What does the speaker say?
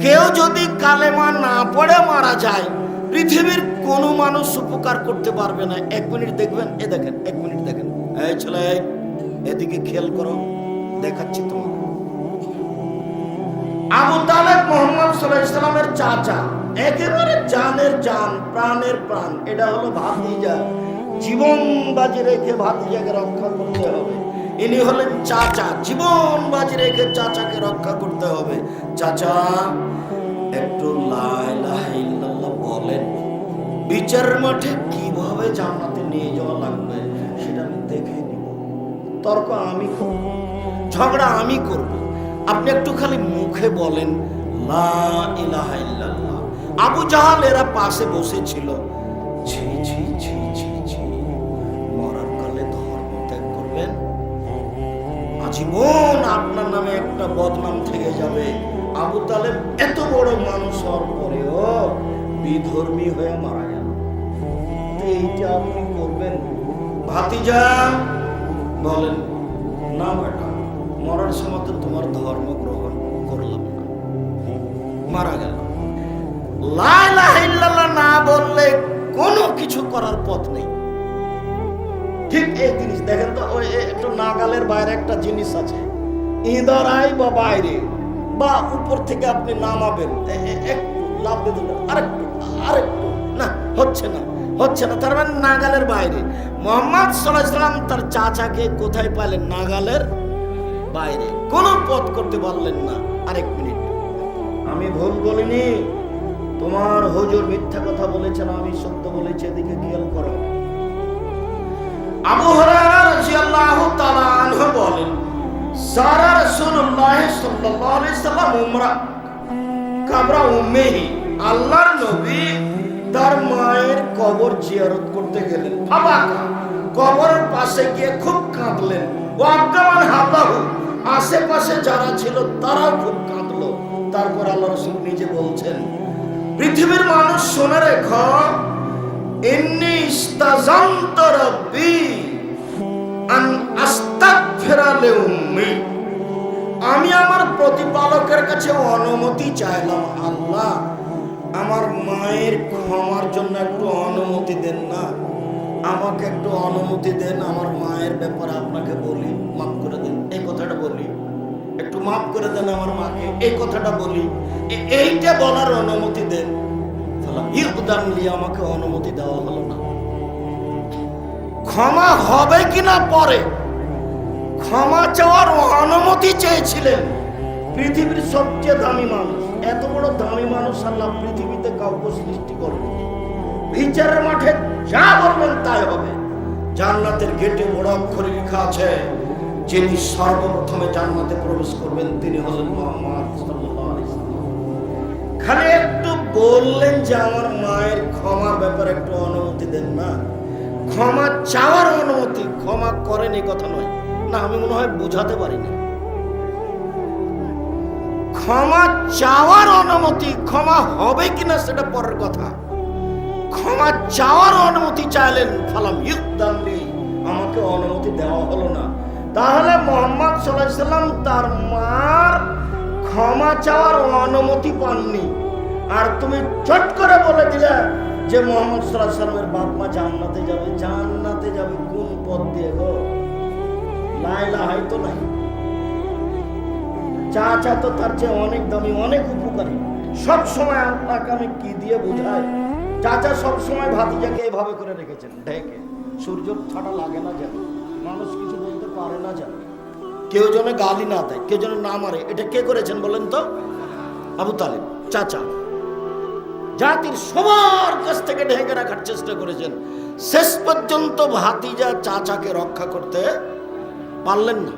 কেউ যদি কালেমা না পড়ে মারা যায়, পৃথিবীর কোনো মানুষ উপকার করতে পারবে না। 1 মিনিট দেখবেন, এ দেখেন, 1 মিনিট দেখেন। এই ছেলে, এদিকে খেয়াল করো, দেখাচ্ছি তোমার। আবু তালেব মুহাম্মদ সাল্লাল্লাহু আলাইহি সাল্লামের চাচা, একেবারে জানের জান, প্রাণের প্রাণ। এটা হলো ভাতিজা। জীবন বাজি রেখে ভাতিজাকে রক্ষা করতে হবে। ইনি হলেন চাচা। জীবন বাজি রেখে চাচাকে রক্ষা করতে হবে। চাচা, একটু লা ইলাহা ইল্লাল্লাহ বলেন। বিচারের মাঠে কিভাবে জান্নাতে নিয়ে যাওয়া লাগবে সেটা আমি দেখে নিব। তর্ক আমি করব, ঝগড়া আমি করব। আপনি একটু খালি মুখে বলেন লা ইলাহা ইল্লাল্লাহ। আবু জাহাল এরা পাশে বসেছিল। ছি ছি ছি ছি ছি, মরার কালে ধর্ম ত্যাগ করবেন, আজীবন আপনার নামে একটা বদনাম থেকে যাবে। আবু তালেব এত বড় মানুষ হওয়ার পরেও বিধর্মী হয়ে মারা গেল। এইটা আপনি করবেন? ভাতিজা বলেন, না বেটা, মরার সময় তো তোমার ধর্ম গ্রহণ করলাম না, মারা গেল। লা ইলাহা ইল্লাল্লাহ না বললে কোনো কিছু করার পথ নেই। ঠিক এই জিনিস দেখেন তো, ওই একটু নাগালের বাইরে একটা জিনিস আছে, ইদারাই বা বাইরে বা উপর থেকে আপনি নামাবেন, একটু লাভ দিলেন, আরেকটু না, হচ্ছে না, হচ্ছে না, তার মানে নাগালের বাইরে। মুহাম্মদ সাল্লাল্লাহু আলাইহি সাল্লাম তার চাচাকে কোথায় পাইলেন? নাগালের বাইরে। কোনো পথ করতে পারলেন না। আরেক মিনিট, আমি ভুল বলিনি, তোমার হুজুর মিথ্যা কথা বলেছেন, আমি সত্য বলেছি, এদিকে খেয়াল করো। আবু হুরায়রা রাদিয়াল্লাহু তাআলা আনহু বলেন, সারা রাসূলুল্লাহ সাল্লাল্লাহু আলাইহি সাল্লাম উমরা কাবরা উম্মিহি, আল্লাহর নবী তার মায়ের কবর জিয়ারত করতে গেলেন। ফাবাকা, কবরের পাশে গিয়ে খুব কাঁদলেন। ওয়াক্কামান হাদাহু, আশেপাশে যারা ছিল তারাও খুব কাঁদলো। তারপর আল্লাহ রাসূল নিজে বলছেন, পৃথিবীর মানুষ শুনে রেখো, ইন্নী ইস্তাযানতু রাব্বি আন আস্তাগফিরা লিউম্মি, আমি আমার প্রতিপালকের কাছে অনুমতি চাইলাম, আল্লাহ আমার মায়ের ক্ষমার জন্য একটু অনুমতি দেন না, আমাকে একটু অনুমতি দেন, আমার মায়ের ব্যাপারে আপনাকে বলি, মাফ করে দেন, এই কথাটা বলি, একটু মাফ করে দেন আমার মাকে, এই কথাটা বলি, এইটা বলার অনুমতি দেন। আমাকে অনুমতি দেওয়া হলো না। ক্ষমা হবে কিনা পরে, ক্ষমা চাওয়ার অনুমতি চেয়েছিলেন পৃথিবীর সবচেয়ে দামি মানুষ। এত বড় দামি মানুষ আল্লাহ পৃথিবীতে কাউকে সৃষ্টি করবেন। বিচারের মাঠে যা বলবেন তাই হবে। জান্নাতের গেটে বড় অক্ষরে লেখা আছে, যিনি সর্বপ্রথমে জান্নাতে প্রবেশ করবেন তিনি হলেন মুহাম্মদ সাল্লাল্লাহু আলাইহি ওয়াসাল্লাম। খালি একটু বললেন যে আমার মায়ের ক্ষমার ব্যাপারে একটু অনুমতি দেন না, ক্ষমা চাওয়ার অনুমতি, ক্ষমা করেন এই কথা নয়। না, আমি মনে হয় বুঝাতে পারিনি। ক্ষমা চাওয়ার অনুমতি, ক্ষমা হবে কিনা সেটা পরের কথা। ক্ষমা চাওয়ার অনুমতি চাইলেন, ফালাম ইউদানলি, আমাকে অনুমতি দেওয়া হলো না। তাহলে মুহাম্মদ সাল্লাল্লাহু আলাইহি সাল্লাম তার মার ক্ষমা চাওয়ার অনুমতি পাননি, আর তুমি চট করে বলে দিলে যে মুহাম্মদ সাল্লাল্লাহু আলাইহি সাল্লামের বাপ মা জান্নাতে যাবে। জান্নাতে যাবে কোন পথ দিয়ে গো? লা ইলাহা তো নাই। চাচা তো তার চেয়ে অনেক দামি, অনেক উপকারী। সব সময় আপনাকে আমি কি দিয়ে বোঝাই, চাচা সব সময় ভাতিজাকে এভাবে করে রেখেছেন ঢেকে, সূর্য ছাড়া লাগে না যেন, মানুষ কিছু বলতে পারে না যেন, কেউ যেন গালি না দেয়, কেউ যেন না মারে। এটা কে করেছেন বলেন তো? আবু তালেব চাচা। জাতির সবার কাছ থেকে ঢেকে রাখার চেষ্টা করেছেন, শেষ পর্যন্ত ভাতিজা চাচাকে রক্ষা করতে পারলেন না।